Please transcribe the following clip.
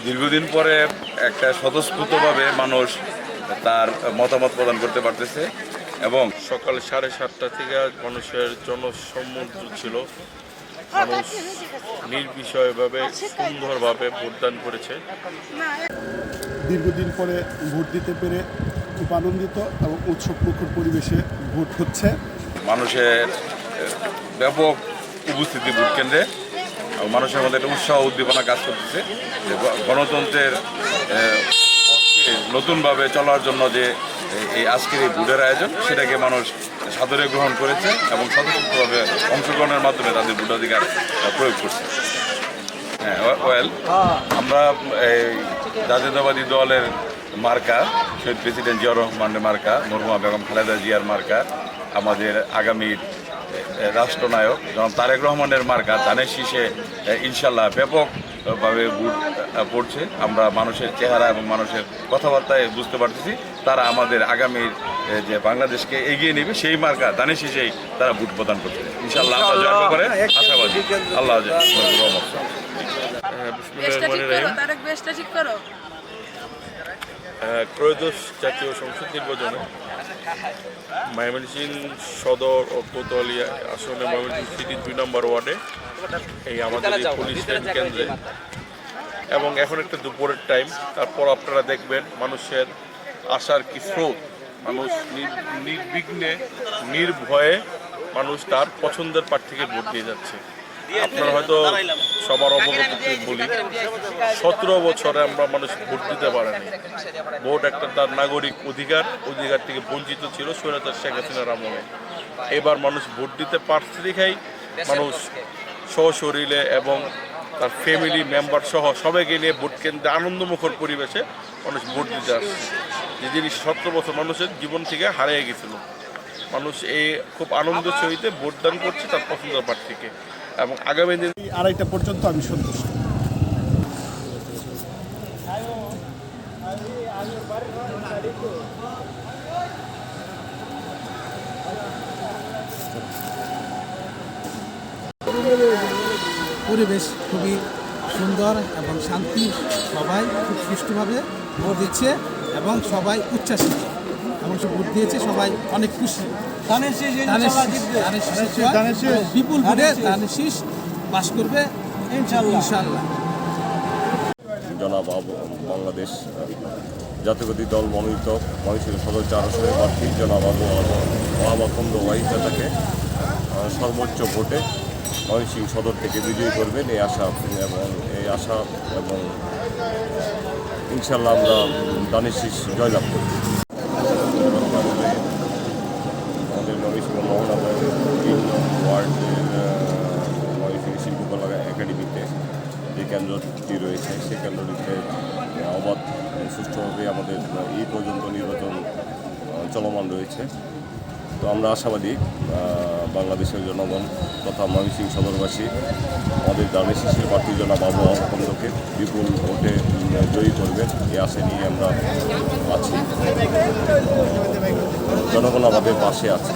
দীর্ঘদিন পরে একটা স্বতঃস্ফূর্তভাবে মানুষ তার মতামত প্রদান করতে পারতেছে এবং সকাল 7:30টা থেকে মানুষের জনসমুদ্র ছিল। মানুষ নির্বিষয়ভাবে সুন্দরভাবে ভোটদান করেছে। দীর্ঘদিন পরে ভোট দিতে পেরে খুব আনন্দিত এবং উৎসবমুখর পরিবেশে ভোট হচ্ছে। মানুষের ব্যাপক উপস্থিতি ভোট কেন্দ্রে মানুষের মধ্যে একটা উৎসাহ উদ্দীপনা কাজ করতেছে। গণতন্ত্রের নতুনভাবে চলার জন্য যে এই আজকের এই ভোটের আয়োজন সেটাকে মানুষ সাদরে গ্রহণ করেছে এবং স্বতঃস্ফূর্তভাবে অংশগ্রহণের মাধ্যমে তাদের ভোটাধিকার প্রয়োগ করছে। হ্যাঁ, আমরা এই জাতীয়তাবাদী দলের মার্কা শহীদ প্রেসিডেন্ট জিয়াউর রহমানের মার্কা, মরহুমা বেগম খালেদা জিয়ার মার্কা, আমাদের আগামী রাষ্ট্রনায়ক জনাব তারেক রহমানের মার্কা ধানের শীষে ইনশাল্লাহ ব্যাপকভাবে ভোট পড়ছে। আমরা মানুষের চেহারা এবং মানুষের কথাবার্তায় বুঝতে পারতেছি তারা আমাদের আগামীর যে বাংলাদেশকে এগিয়ে নেবে সেই মার্কা ধানের শীষেই তারা ভোট প্রদান করছে। ইনশাল্লাহ আমরা জয়ের ব্যাপারে আশাবাদী। আল্লাহ ত্রয়োদশ জাতীয় সংসদ নির্বাচনে ময়মনসিংহ সদর ও কোতোয়ালি আসনে ময়মনসিংহ সিটি 2 নম্বর ওয়ার্ডে এই আমাদের এই পুলিশ লাইন কেন্দ্রে এবং এখন একটা দুপুরের টাইম, তারপর আপনারা দেখবেন মানুষের আশার কি স্রোত। মানুষ নির্বিঘ্নে নির্ভয়ে মানুষ তার পছন্দের প্রার্থীকে ভোট দিয়ে যাচ্ছে। আপনারা হয়তো সবার অবগত বলি 17 বছরে আমরা মানুষ ভোট দিতে পারেনি। ভোট একটা তার নাগরিক অধিকার থেকে বঞ্চিত ছিল স্বৈরাচার শেখ হাসিনার আমলে। এবার মানুষ ভোট দিতে পারছে দেখাই মানুষ সশরীরে এবং তার ফ্যামিলি মেম্বার সহ সবাইকে নিয়ে ভোট কেন্দ্রে আনন্দমুখর পরিবেশে মানুষ ভোট দিতে আসছে। যে জিনিস 17 বছর মানুষের জীবন থেকে হারিয়ে গেছিল। মানুষ এই খুব আনন্দের সহিতে ভোটদান করছে তার পছন্দের প্রার্থীকে এবং আগামী দিন 2:30টা পর্যন্ত আমি সন্তুষ্ট। পরিবেশ খুবই সুন্দর এবং শান্তি, সবাই খুব সুষ্ঠুভাবে ভোট দিচ্ছে এবং সবাই উচ্ছ্বাসিত এবং ভোট দিয়েছে, সবাই অনেক খুশি। বিপুল ভোটে ধানের শীষ পাস করবে ইনশাআল্লাহ। জনাব বাংলাদেশ জাতীয়তাবাদী দল মনোনীত ময়মনসিংহ সদর 4 আসনের প্রার্থী জনাব আবু ওয়াহিদাকে সর্বোচ্চ ভোটে ময়মনসিংহ সদর থেকে বিজয়ী করবেন এই আশা এবং ইনশাল্লাহ আমরা ধানের শীষ জয়লাভ করব। আমাদের ময়মনসিংহ মহানগর 3 ওয়ার্ডের ময়মনসিংহ শিল্পকলা একাডেমিতে যে কেন্দ্রটি রয়েছে সেই কেন্দ্রটিতে অবাধ সুষ্ঠুভাবে আমাদের এই পর্যন্ত নির্বাচন চলমান রয়েছে। তো আমরা আশাবাদী বাংলাদেশের জনগণ তথা ময়মনসিংহ সদরবাসী আমাদের ধানের শীষের প্রার্থী জনাব আবু আহমদকে বিপুল ভোটে জয়ী করবেন এই আশা নিয়ে আমরা আছি। জনগণ আমাদের পাশে আছে।